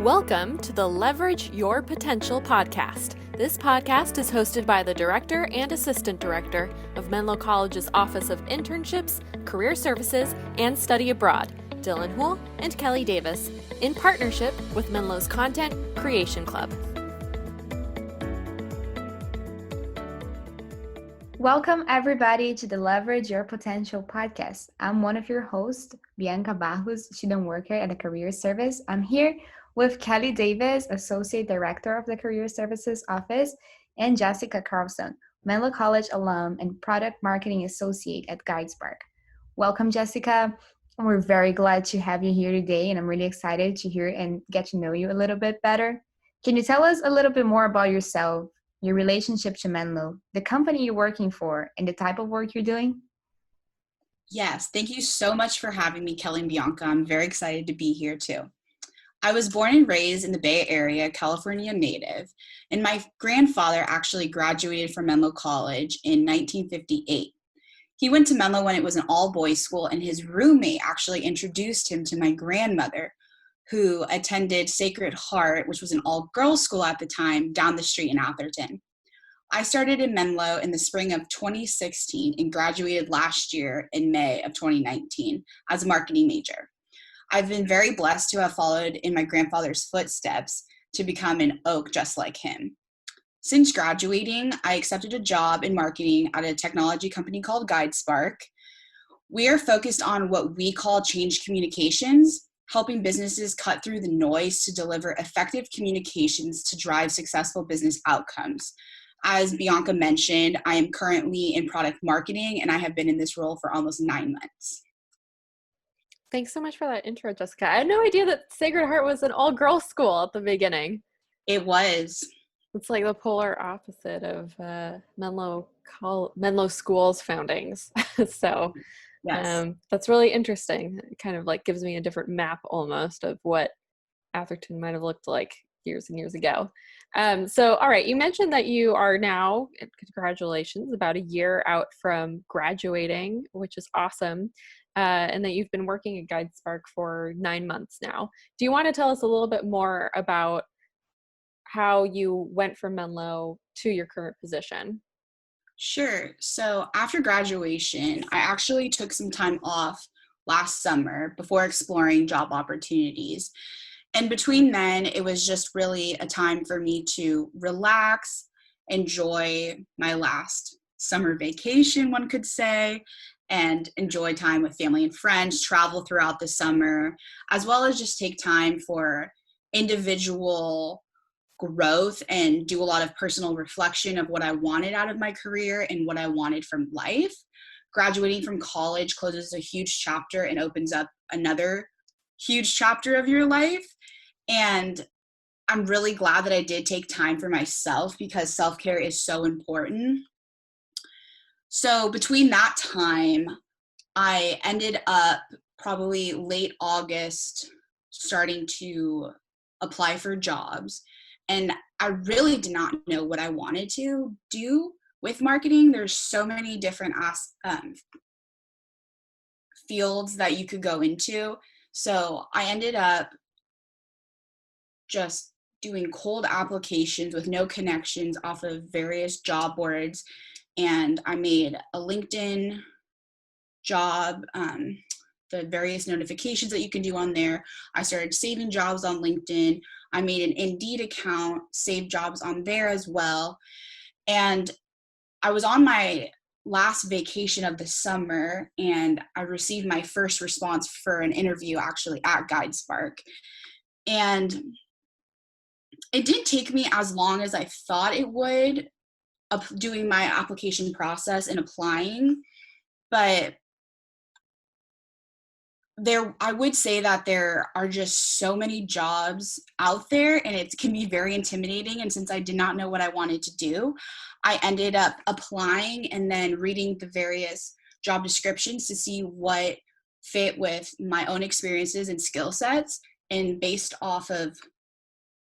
Welcome to the Leverage Your Potential podcast. This podcast is hosted by the Director and Assistant Director of Menlo College's Office of Internships, Career Services, and Study Abroad, Dylan Houle and Kelly Davis, in partnership with Menlo's Content Creation Club. Welcome, everybody, to the Leverage Your Potential podcast. I'm one of your hosts, Bianca Barros, student worker at the Career Service. I'm here with Kelly Davis, Associate Director of the Career Services Office, and Jessica Carlson, Menlo College alum and Product Marketing Associate at GuideSpark. Welcome, Jessica. We're very glad to have you here today, and I'm really excited to hear and get to know you a little bit better. Can you tell us a little bit more about yourself, your relationship to Menlo, the company you're working for, and the type of work you're doing? Yes, thank you so much for having me, Kelly and Bianca. I'm very excited to be here too. I was born and raised in the Bay Area, California native, and my grandfather actually graduated from Menlo College in 1958. He went to Menlo when it was an all-boys school, and his roommate actually introduced him to my grandmother, who attended Sacred Heart, which was an all-girls school at the time, down the street in Atherton. I started in Menlo in the spring of 2016 and graduated last year in May of 2019 as a marketing major. I've been very blessed to have followed in my grandfather's footsteps to become an oak just like him. Since graduating, I accepted a job in marketing at a technology company called GuideSpark. We are focused on what we call change communications, helping businesses cut through the noise to deliver effective communications to drive successful business outcomes. As Bianca mentioned, I am currently in product marketing, and I have been in this role for almost 9 months. Thanks so much for that intro, Jessica. I had no idea that Sacred Heart was an all-girls school at the beginning. It was. It's like the polar opposite of Menlo School's foundings. So Yes. that's really interesting. It kind of like gives me a different map almost of what Atherton might have looked like years and years ago. So, all right, you mentioned that you are now, congratulations, about a year out from graduating, which is awesome, and that you've been working at GuideSpark for 9 months now. Do you want to tell us a little bit more about how you went from Menlo to your current position? Sure. So after graduation, I actually took some time off last summer before exploring job opportunities. And between then, it was just really a time for me to relax, enjoy my last summer vacation, one could say, and enjoy time with family and friends, travel throughout the summer, as well as just take time for individual growth and do a lot of personal reflection of what I wanted out of my career and what I wanted from life. Graduating from college closes a huge chapter and opens up another huge chapter of your life. And I'm really glad that I did take time for myself because self-care is so important. So between that time, I ended up probably late August starting to apply for jobs. And I really did not know what I wanted to do with marketing. There's so many different fields that you could go into. So I ended up just doing cold applications with no connections off of various job boards. And I made a LinkedIn job, the various notifications that you can do on there. I started saving jobs on LinkedIn. I made an Indeed account, saved jobs on there as well. And I was on my last vacation of the summer, and I received my first response for an interview actually at GuideSpark. And it didn't take me as long as I thought it would doing my application process and applying, but I would say that there are just so many jobs out there, and it can be very intimidating. And since I did not know what I wanted to do, I ended up applying and then reading the various job descriptions to see what fit with my own experiences and skill sets. And based off of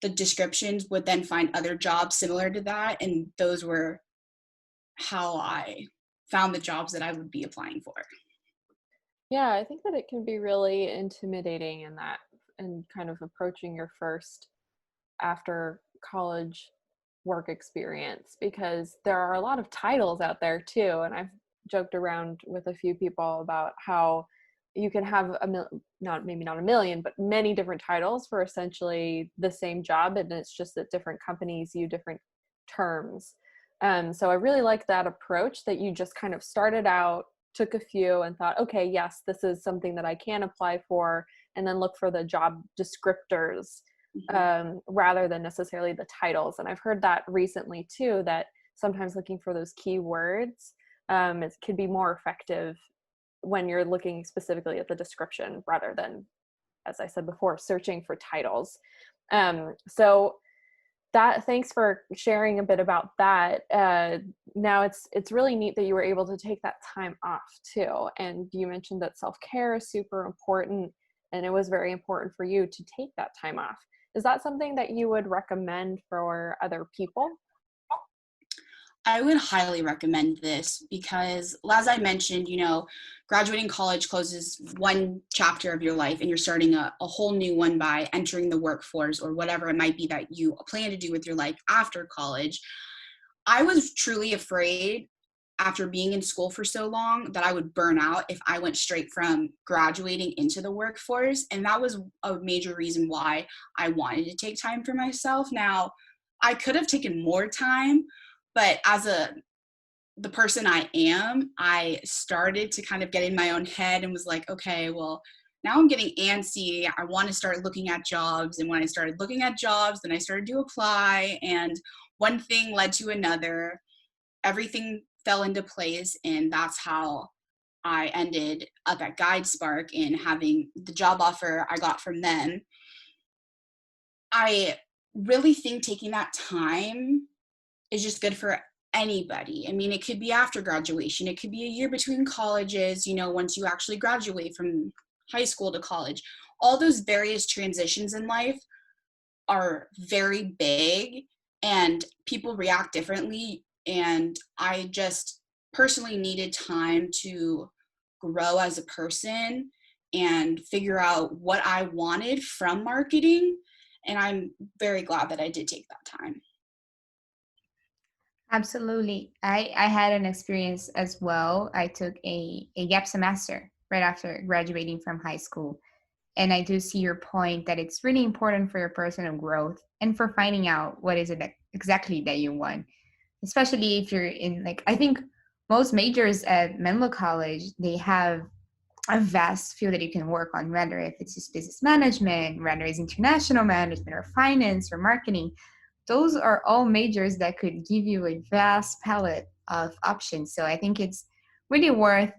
the descriptions, would then find other jobs similar to that. And those were how I found the jobs that I would be applying for. Yeah, I think that it can be really intimidating in that and kind of approaching your first after college work experience, because there are a lot of titles out there too. And I've joked around with a few people about how you can have maybe not a million, but many different titles for essentially the same job. And it's just that different companies use different terms. So I really like that approach that you just kind of started out, took a few and thought, okay, yes, this is something that I can apply for, and then look for the job descriptors rather than necessarily the titles. And I've heard that recently too, that sometimes looking for those keywords it can be more effective when you're looking specifically at the description rather than, as I said before, searching for titles. So thanks for sharing a bit about that. Now it's really neat that you were able to take that time off too. And you mentioned that self-care is super important, and it was very important for you to take that time off. Is that something that you would recommend for other people? I would highly recommend this because, as I mentioned, graduating college closes one chapter of your life and you're starting a whole new one by entering the workforce or whatever it might be that you plan to do with your life after college. I was truly afraid after being in school for so long that I would burn out if I went straight from graduating into the workforce. And that was a major reason why I wanted to take time for myself. Now, I could have taken more time, but as the person I am, I started to kind of get in my own head and was like, okay, well, now I'm getting antsy. I want to start looking at jobs. And when I started looking at jobs, then I started to apply. And one thing led to another. Everything fell into place. And that's how I ended up at GuideSpark and having the job offer I got from them. I really think taking that time is just good for anybody. I mean, it could be after graduation. It could be a year between colleges, once you actually graduate from high school to college. All those various transitions in life are very big and people react differently. And I just personally needed time to grow as a person and figure out what I wanted from marketing. And I'm very glad that I did take that time. Absolutely. I had an experience as well. I took a gap semester right after graduating from high school. And I do see your point that it's really important for your personal growth and for finding out what is it exactly that you want. Especially if you're in, I think most majors at Menlo College, they have a vast field that you can work on, whether if it's just business management, whether it's international management or finance or marketing. Those are all majors that could give you a vast palette of options. So I think it's really worth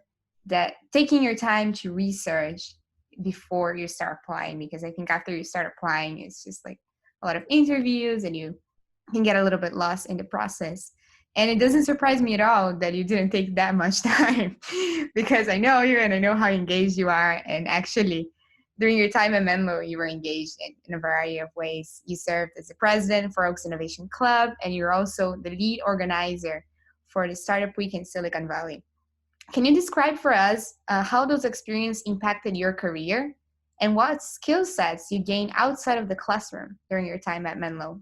that taking your time to research before you start applying, because I think after you start applying, it's just like a lot of interviews and you can get a little bit lost in the process. And it doesn't surprise me at all that you didn't take that much time because I know you and I know how engaged you are. And actually, during your time at Menlo, you were engaged in a variety of ways. You served as the president for Oaks Innovation Club, and you're also the lead organizer for the Startup Week in Silicon Valley. Can you describe for us how those experiences impacted your career and what skill sets you gained outside of the classroom during your time at Menlo?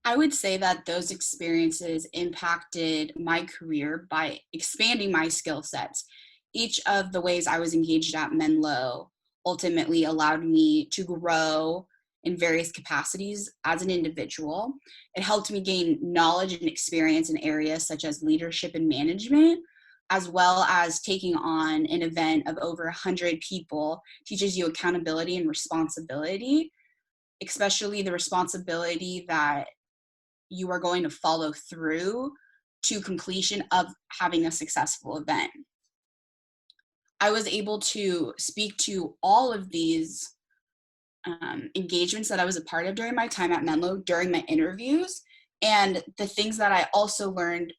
I would say that those experiences impacted my career by expanding my skill sets. Each of the ways I was engaged at Menlo ultimately allowed me to grow in various capacities as an individual. It helped me gain knowledge and experience in areas such as leadership and management, as well as taking on an event of over 100 people teaches you accountability and responsibility, especially the responsibility that you are going to follow through to completion of having a successful event. I was able to speak to all of these engagements that I was a part of during my time at Menlo during my interviews, and the things that I also learned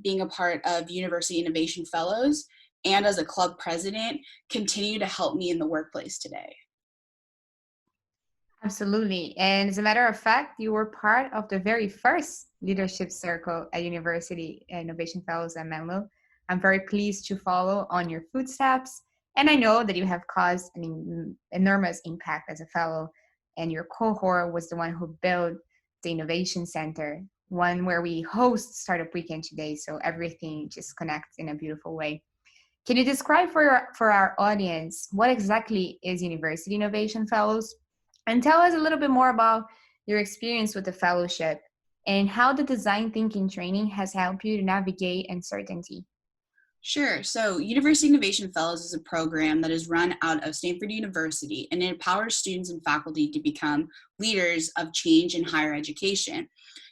being a part of University Innovation Fellows and as a club president continue to help me in the workplace today. Absolutely. And as a matter of fact, you were part of the very first leadership circle at University Innovation Fellows at Menlo. I'm very pleased to follow on your footsteps And I know that you have caused an enormous impact as a fellow, and your cohort was the one who built the Innovation Center, one where we host Startup Weekend today. So everything just connects in a beautiful way. Can you describe for our audience what exactly is University Innovation Fellows? And tell us a little bit more about your experience with the fellowship and how the design thinking training has helped you to navigate uncertainty. Sure. So University Innovation Fellows is a program that is run out of Stanford University, and it empowers students and faculty to become leaders of change in higher education.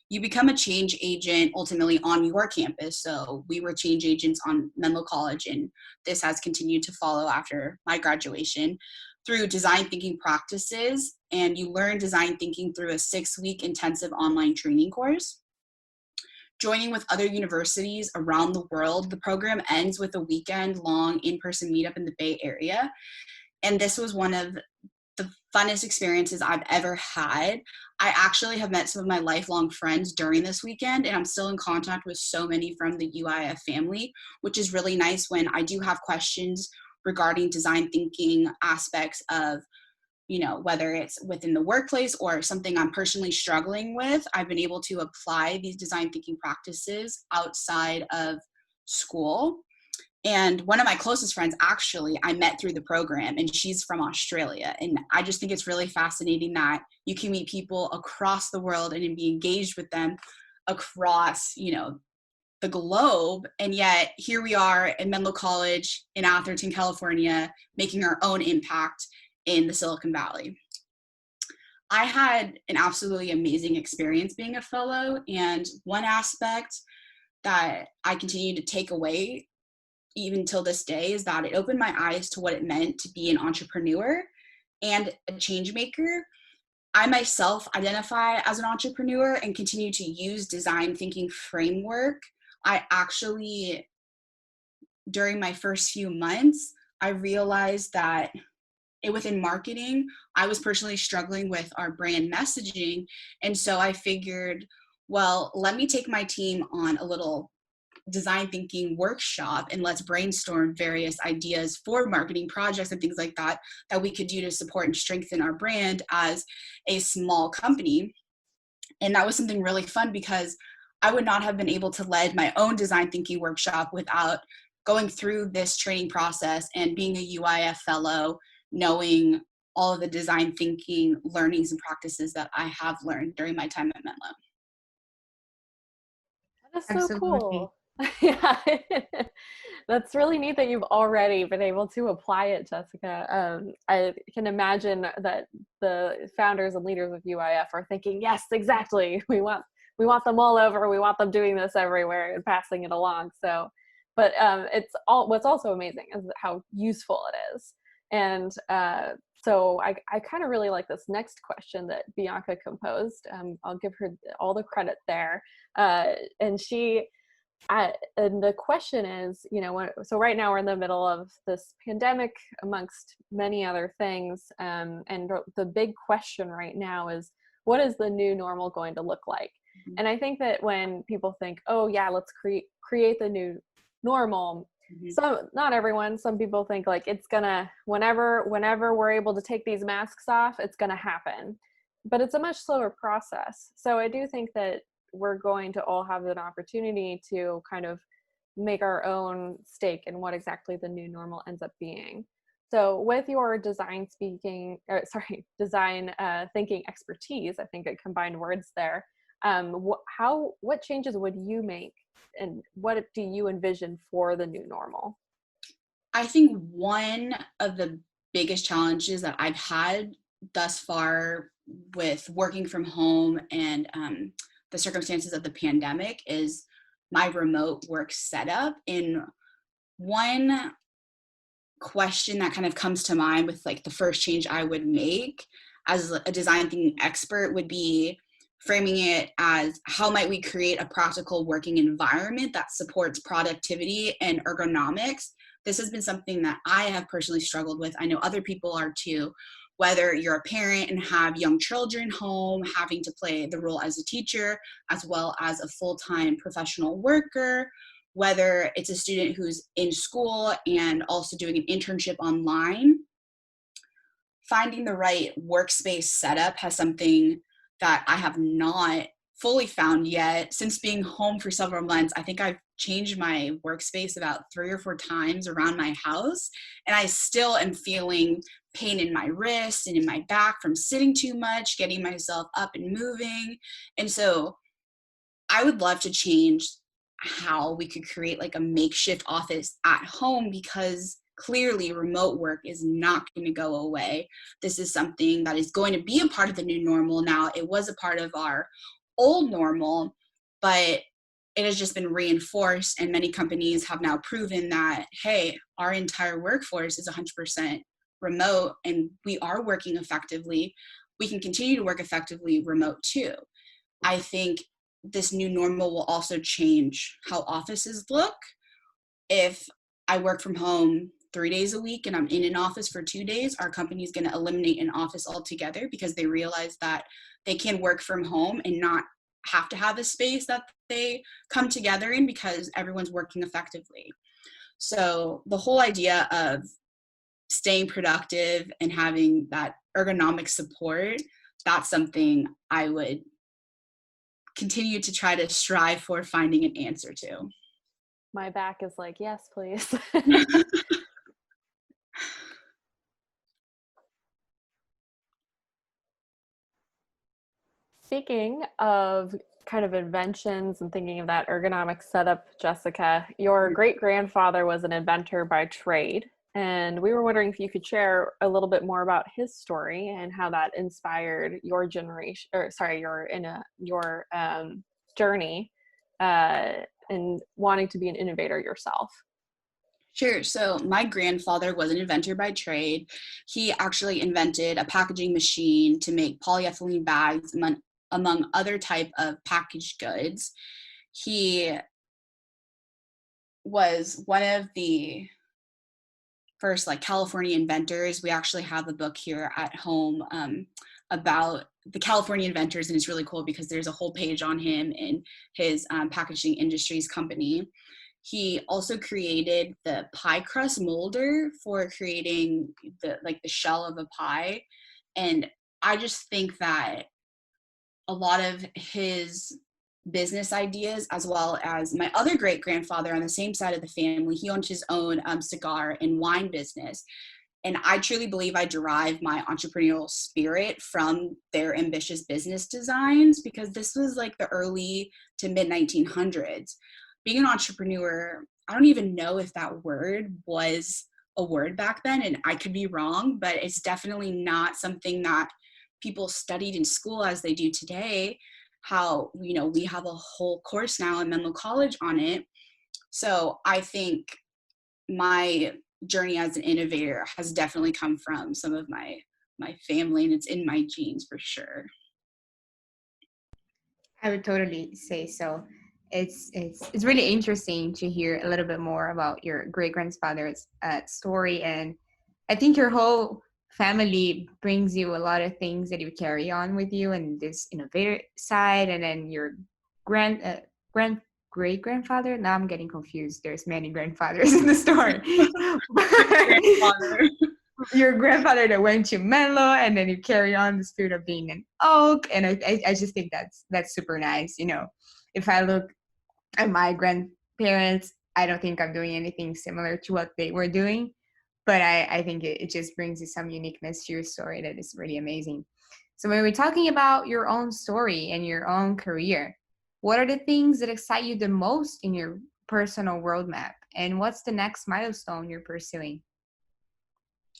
You become a change agent ultimately on your campus. So we were change agents on Menlo College, and this has continued to follow after my graduation through design thinking practices. And you learn design thinking through a 6-week intensive online training course. Joining with other universities around the world, the program ends with a weekend-long in-person meetup in the Bay Area. And this was one of the funnest experiences I've ever had. I actually have met some of my lifelong friends during this weekend, and I'm still in contact with so many from the UIF family, which is really nice when I do have questions regarding design thinking aspects of, whether it's within the workplace or something I'm personally struggling with. I've been able to apply these design thinking practices outside of school. And one of my closest friends, actually, I met through the program, and she's from Australia. And I just think it's really fascinating that you can meet people across the world and be engaged with them across, the globe. And yet here we are in Menlo College in Atherton, California, making our own impact in the Silicon Valley. I had an absolutely amazing experience being a fellow. And one aspect that I continue to take away even till this day is that it opened my eyes to what it meant to be an entrepreneur and a change maker. I myself identify as an entrepreneur and continue to use design thinking framework. I actually, during my first few months, I realized that within marketing, I was personally struggling with our brand messaging. And so I figured, well, let me take my team on a little design thinking workshop and let's brainstorm various ideas for marketing projects and things like that we could do to support and strengthen our brand as a small company. And that was something really fun because I would not have been able to lead my own design thinking workshop without going through this training process and being a UIF fellow, knowing all of the design thinking learnings and practices that I have learned during my time at Menlo. That is so Absolutely. cool. Yeah, that's really neat that you've already been able to apply it, Jessica. I can imagine that the founders and leaders of UIF are thinking, yes, exactly. We want them all over. We want them doing this everywhere and passing it along. So, but what's also amazing is how useful it is. And so I kind of really like this next question that Bianca composed. I'll give her all the credit there. And the question is, so right now we're in the middle of this pandemic amongst many other things. And the big question right now is, what is the new normal going to look like? Mm-hmm. And I think that when people think, oh yeah, let's create the new normal, mm-hmm. Not everyone, some people think like it's gonna, whenever we're able to take these masks off, it's gonna happen. But it's a much slower process. So I do think that we're going to all have an opportunity to kind of make our own stake in what exactly the new normal ends up being. So with your design thinking expertise, I think it combined words there, what changes would you make and what do you envision for the new normal? I think one of the biggest challenges that I've had thus far with working from home and the circumstances of the pandemic is my remote work setup. And one question that kind of comes to mind with like the first change I would make as a design thinking expert would be framing it as how might we create a practical working environment that supports productivity and ergonomics. This has been something that I have personally struggled with. I know other people are too. Whether you're a parent and have young children home, having to play the role as a teacher, as well as a full-time professional worker, whether it's a student who's in school and also doing an internship online. Finding the right workspace setup has something that I have not fully found yet. Since being home for several months, I think I've changed my workspace about 3 or 4 times around my house, and I still am feeling pain in my wrist and in my back from sitting too much, getting myself up and moving. And so I would love to change how we could create like a makeshift office at home, because clearly remote work is not going to go away. This is something that is going to be a part of the new normal now. It was a part of our old normal, but it has just been reinforced, and many companies have now proven that, hey, our entire workforce is 100% remote and we are working effectively. We can continue to work effectively remote too. I think this new normal will also change how offices look. If I work from home 3 days a week and I'm in an office for 2 days, our company is going to eliminate an office altogether, because they realize that they can work from home and not have to have a space that they come together in, because everyone's working effectively. So the whole idea of staying productive and having that ergonomic support, that's something I would continue to try to strive for finding an answer to. My back is like, yes, please. Speaking of kind of inventions and thinking of that ergonomic setup, Jessica, your great-grandfather was an inventor by trade, and we were wondering if you could share a little bit more about his story and how that inspired your generation, or sorry, your journey in wanting to be an innovator yourself. Sure. So my grandfather was an inventor by trade. He actually invented a packaging machine to make polyethylene bags, among other type of packaged goods. He was one of the first like California inventors. We actually have a book here at home about the California inventors, and it's really cool because there's a whole page on him and his packaging industries company. He also created the pie crust molder for creating the shell of a pie. And I just think that a lot of his business ideas, as well as my other great grandfather on the same side of the family, he owned his own cigar and wine business. And I truly believe I derive my entrepreneurial spirit from their ambitious business designs, because this was like the early to mid 1900s. Being an entrepreneur, I don't even know if that word was a word back then, and I could be wrong, but it's definitely not something that people studied in school as they do today. How, we have a whole course now in Menlo College on it. So I think my journey as an innovator has definitely come from some of my family, and it's in my genes for sure. I would totally say so. It's really interesting to hear a little bit more about your great grandfather's story, and I think your whole family brings you a lot of things that you carry on with you, and this innovator side, and then your great grandfather. Now I'm getting confused. There's many grandfathers in the story. Your grandfather that went to Menlo, and then you carry on the spirit of being an oak, and I just think that's super nice. If I look at my grandparents, I don't think I'm doing anything similar to what they were doing, but I think it just brings you some uniqueness to your story that is really amazing. So when we're talking about your own story and your own career, what are the things that excite you the most in your personal roadmap, and what's the next milestone you're pursuing?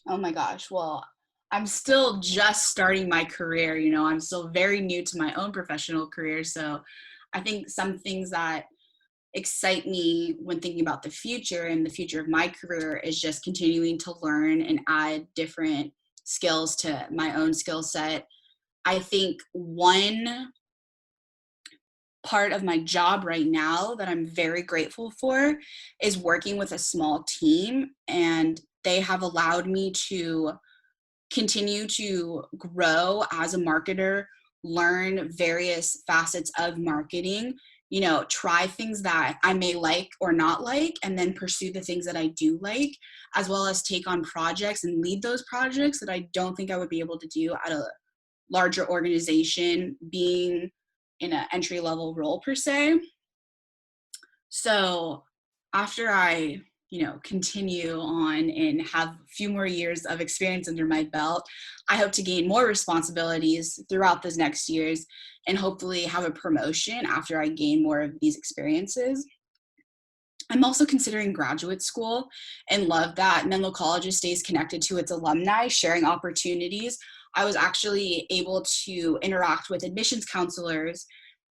Oh my gosh. Well, I'm still just starting my career. I'm still very new to my own professional career. So I think some things that excite me when thinking about the future and the future of my career is just continuing to learn and add different skills to my own skill set. I think one part of my job right now that I'm very grateful for is working with a small team, and they have allowed me to continue to grow as a marketer, learn various facets of marketing, try things that I may like or not like, and then pursue the things that I do like, as well as take on projects and lead those projects that I don't think I would be able to do at a larger organization, being in an entry-level role per se. So after I, continue on and have a few more years of experience under my belt, I hope to gain more responsibilities throughout those next years and hopefully have a promotion after I gain more of these experiences. I'm also considering graduate school and love that Menlo College stays connected to its alumni, sharing opportunities. I was actually able to interact with admissions counselors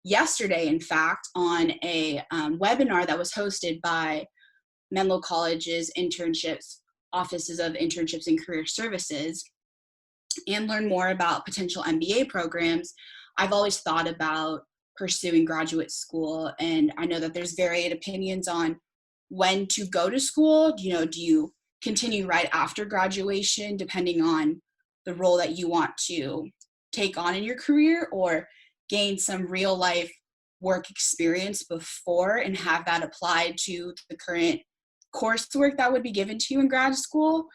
yesterday, in fact, on a webinar that was hosted by Menlo College's internships, offices of internships and career services, and learn more about potential MBA programs. I've always thought about pursuing graduate school, and I know that there's varied opinions on when to go to school. Do you continue right after graduation, depending on the role that you want to take on in your career, or gain some real life work experience before and have that applied to the current coursework that would be given to you in grad school?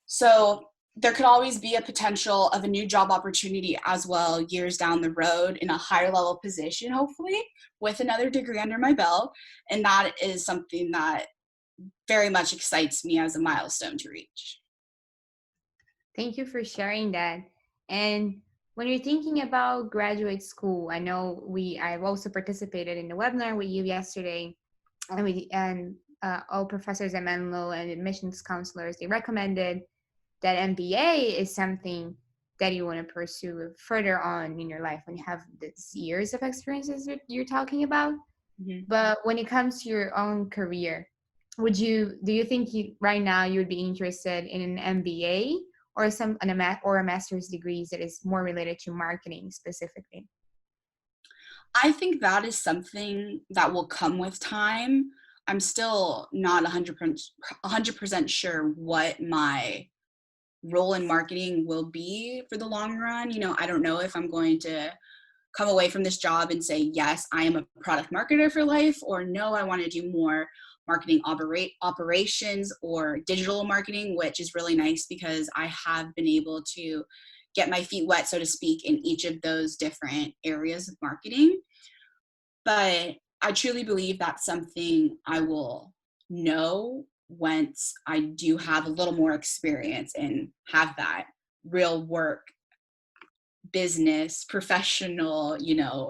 So there could always be a potential of a new job opportunity as well years down the road in a higher level position, hopefully with another degree under my belt. And that is something that very much excites me as a milestone to reach. Thank you for sharing that. And when you're thinking about graduate school, I know I've also participated in the webinar with you yesterday, and all professors at Menlo and admissions counselors, they recommended that MBA is something that you want to pursue further on in your life when you have these years of experiences that you're talking about. Mm-hmm. But when it comes to your own career, do you think right now you would be interested in an MBA or a master's degrees that is more related to marketing specifically? I think that is something that will come with time. I'm still not 100% sure what my role in marketing will be for the long run. I don't know if I'm going to come away from this job and say, yes, I am a product marketer for life, or no, I want to do more marketing operations or digital marketing, which is really nice because I have been able to get my feet wet, so to speak, in each of those different areas of marketing. But I truly believe that's something I will know once I do have a little more experience and have that real work, business, professional,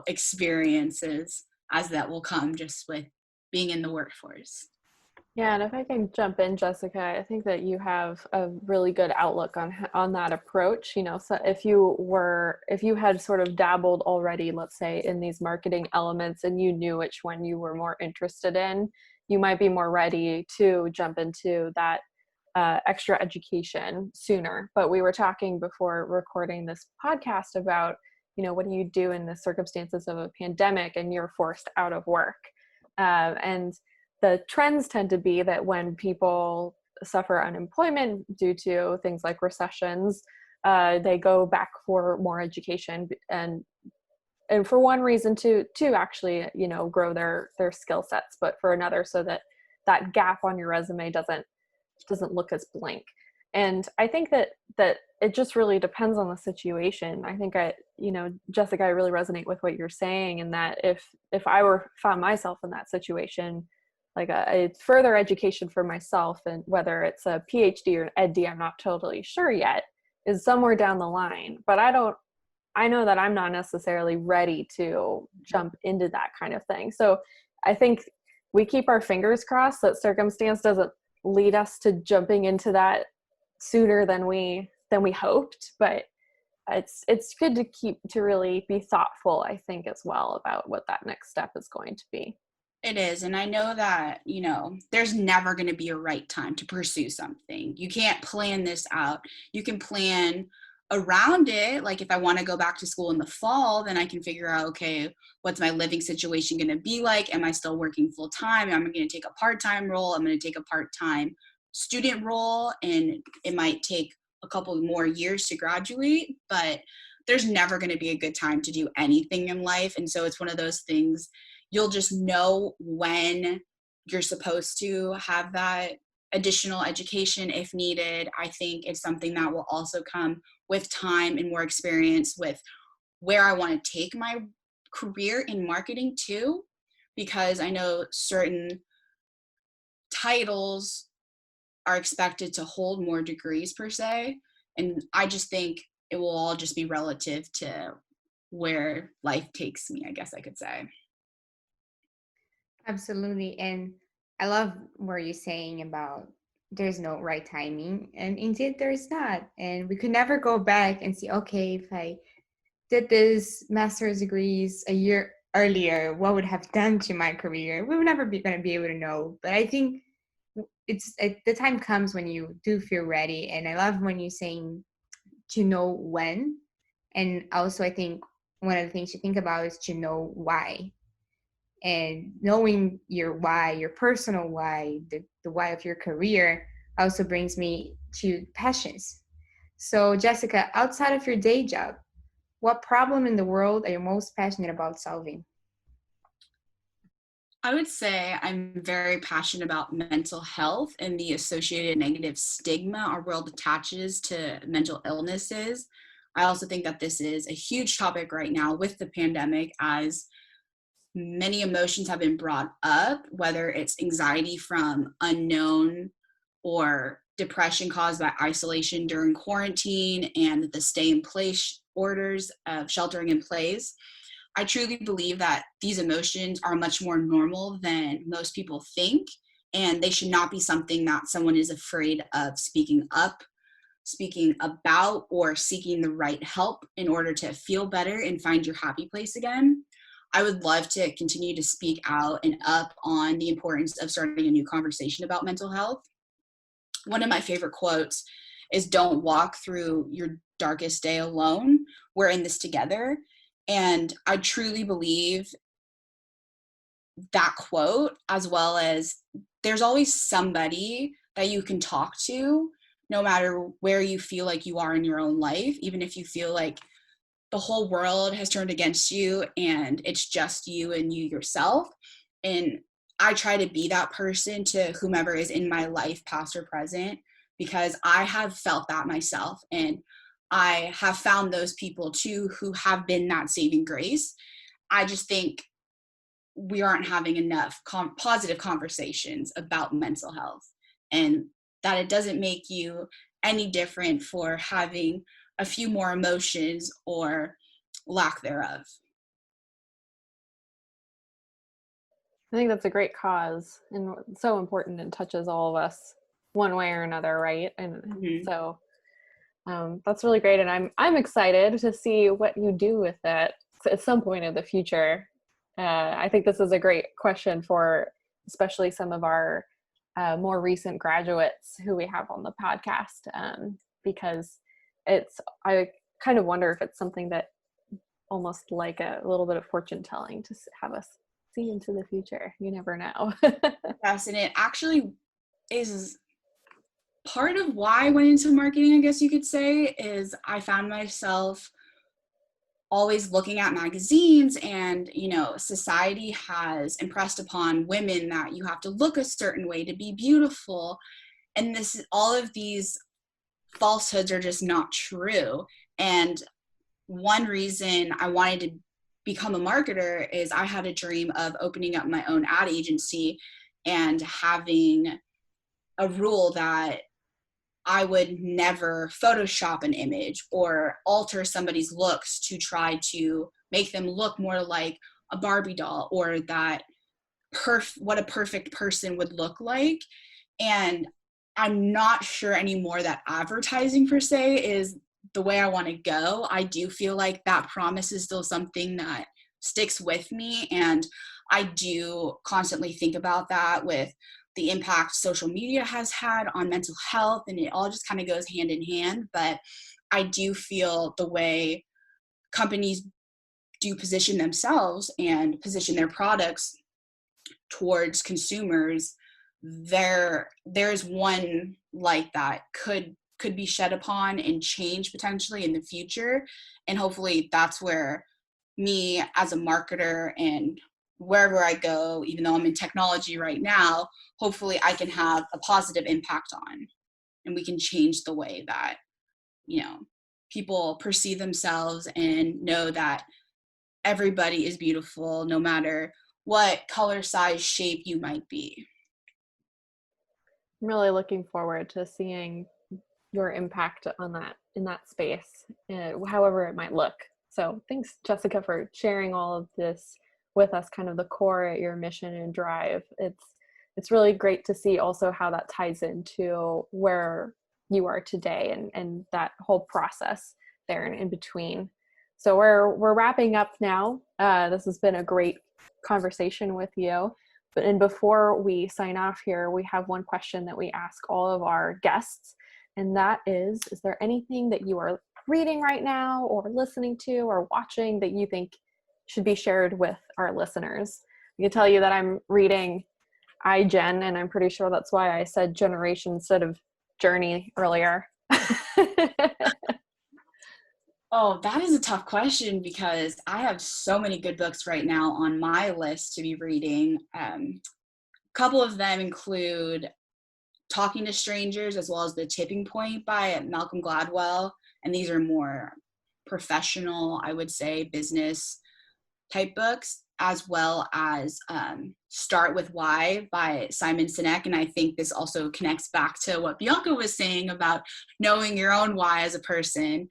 experiences as that will come just with being in the workforce. Yeah, and if I can jump in, Jessica, I think that you have a really good outlook on that approach. So if you had sort of dabbled already, let's say, in these marketing elements, and you knew which one you were more interested in, you might be more ready to jump into that extra education sooner. But we were talking before recording this podcast about, what do you do in the circumstances of a pandemic and you're forced out of work? And the trends tend to be that when people suffer unemployment due to things like recessions, they go back for more education, and for one reason to actually grow their skill sets, but for another so that gap on your resume doesn't look as blank. And I think that it just really depends on the situation. I think Jessica, I really resonate with what you're saying, and that if I found myself in that situation, like a further education for myself, and whether it's a PhD or an EdD, I'm not totally sure yet, is somewhere down the line. But I know that I'm not necessarily ready to jump into that kind of thing. So I think we keep our fingers crossed that circumstance doesn't lead us to jumping into that sooner than we hoped. But it's good to really be thoughtful, I think, as well, about what that next step is going to be. It is. And I know that, there's never going to be a right time to pursue something. You can't plan this out. You can plan around it. Like if I want to go back to school in the fall, then I can figure out, okay, what's my living situation going to be like? Am I still working full time? Am I going to take a part-time role? I'm going to take a part-time student role, and it might take a couple more years to graduate, but there's never going to be a good time to do anything in life. And so it's one of those things you'll just know when you're supposed to have that additional education if needed. I think it's something that will also come with time and more experience with where I want to take my career in marketing too, because I know certain titles are expected to hold more degrees per se. And I just think it will all just be relative to where life takes me, I guess I could say. Absolutely. And I love what you're saying about there's no right timing. And indeed, there's not. And we could never go back and see, okay, if I did this master's degrees a year earlier, what would have done to my career? We would never be going to be able to know. But I think the time comes when you do feel ready. And I love when you're saying to know when. And also, I think one of the things to think about is to know why. And knowing your why, your personal why, the why of your career also brings me to passions. So, Jessica, outside of your day job, what problem in the world are you most passionate about solving? I would say I'm very passionate about mental health and the associated negative stigma our world attaches to mental illnesses. I also think that this is a huge topic right now with the pandemic, as many emotions have been brought up, whether it's anxiety from unknown or depression caused by isolation during quarantine and the stay in place orders of sheltering in place. I truly believe that these emotions are much more normal than most people think, and they should not be something that someone is afraid of speaking up, speaking about, or seeking the right help in order to feel better and find your happy place again. I would love to continue to speak out and up on the importance of starting a new conversation about mental health. One of my favorite quotes is, "Don't walk through your darkest day alone. We're in this together." And I truly believe that quote, as well as there's always somebody that you can talk to, no matter where you feel like you are in your own life, even if you feel like the whole world has turned against you and it's just you and you yourself. And I try to be that person to whomever is in my life, past or present, because I have felt that myself. And I have found those people too who have been that saving grace. I just think we aren't having enough positive conversations about mental health, and that it doesn't make you any different for having a few more emotions or lack thereof. I think that's a great cause and so important and touches all of us one way or another, right? And so that's really great, and I'm excited to see what you do with it at some point in the future. I think this is a great question for especially some of our more recent graduates who we have on the podcast, because I kind of wonder if it's something that almost like a little bit of fortune telling to have us see into the future. You never know. Yes, and it actually is part of why I went into marketing, I guess you could say, is I found myself always looking at magazines, and society has impressed upon women that you have to look a certain way to be beautiful, and all of these falsehoods are just not true. And one reason I wanted to become a marketer is I had a dream of opening up my own ad agency and having a rule that I would never Photoshop an image or alter somebody's looks to try to make them look more like a Barbie doll, or that what a perfect person would look like. And I'm not sure anymore that advertising per se is the way I want to go. I do feel like that promise is still something that sticks with me, and I do constantly think about that with the impact social media has had on mental health, and it all just kind of goes hand in hand. But I do feel the way companies do position themselves and position their products towards consumers, there's one light that could be shed upon and change potentially in the future. And hopefully that's where me as a marketer and wherever I go, even though I'm in technology right now, hopefully I can have a positive impact on, and we can change the way that, people perceive themselves and know that everybody is beautiful, no matter what color, size, shape you might be. I'm really looking forward to seeing your impact on that in that space, however it might look. So thanks, Jessica, for sharing all of this with us, kind of the core at your mission and drive. It's really great to see also how that ties into where you are today and that whole process there and in between. So we're wrapping up now. This has been a great conversation with you. And before we sign off here, we have one question that we ask all of our guests. And that is there anything that you are reading right now or listening to or watching that you think should be shared with our listeners? I can tell you that I'm reading iGen, and I'm pretty sure that's why I said generation instead of journey earlier. Oh, that is a tough question because I have so many good books right now on my list to be reading. A couple of them include Talking to Strangers, as well as The Tipping Point by Malcolm Gladwell. And these are more professional, I would say, business type books, as well as Start With Why by Simon Cinek. And I think this also connects back to what Bianca was saying about knowing your own why as a person,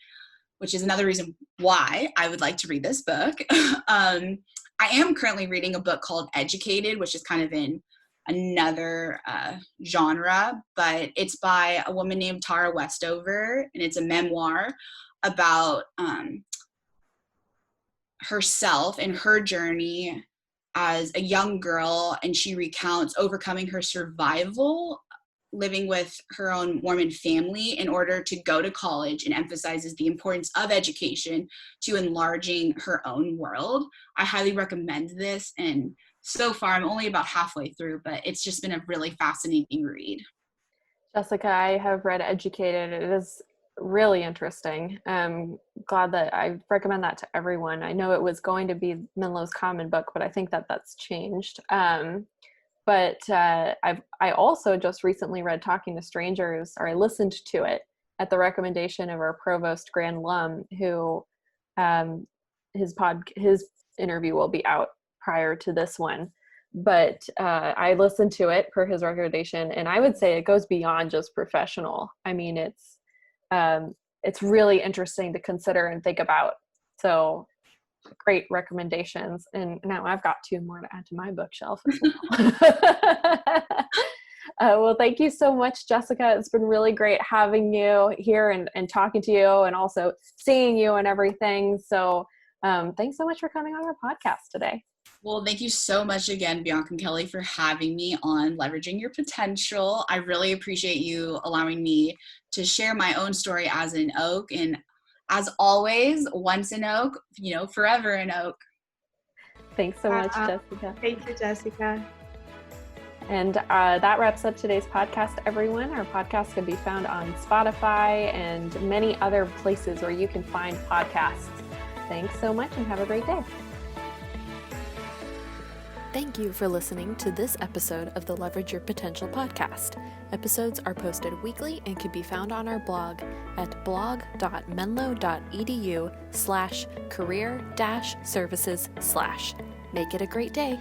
which is another reason why I would like to read this book. I am currently reading a book called Educated, which is kind of in another genre, but it's by a woman named Tara Westover, and it's a memoir about herself and her journey as a young girl, and she recounts overcoming her survival living with her own Mormon family in order to go to college, and emphasizes the importance of education to enlarging her own world. I highly recommend this, and so far I'm only about halfway through, but it's just been a really fascinating read. Jessica, I have read Educated. It is really interesting. I'm glad that I recommend that to everyone. I know it was going to be Menlo's common book, but I think that that's changed. But I also just recently read Talking to Strangers, or I listened to it at the recommendation of our provost, Grand Alum, who his interview will be out prior to this one. But I listened to it per his recommendation, and I would say it goes beyond just professional. I mean, it's really interesting to consider and think about. So great recommendations, and now I've got 2 more to add to my bookshelf as well. Well, thank you so much, Jessica. It's been really great having you here and talking to you, and also seeing you and everything. So thanks so much for coming on our podcast today. Well, thank you so much again, Bianca and Kelly, for having me on Leveraging Your Potential. I really appreciate you allowing me to share my own story as an oak. And as always, once an oak, forever an oak. Thanks so much, Jessica. Thank you, Jessica. And that wraps up today's podcast, everyone. Our podcast can be found on Spotify and many other places where you can find podcasts. Thanks so much and have a great day. Thank you for listening to this episode of the Leverage Your Potential podcast. Episodes are posted weekly and can be found on our blog at blog.menlo.edu/career-services/. Make it a great day.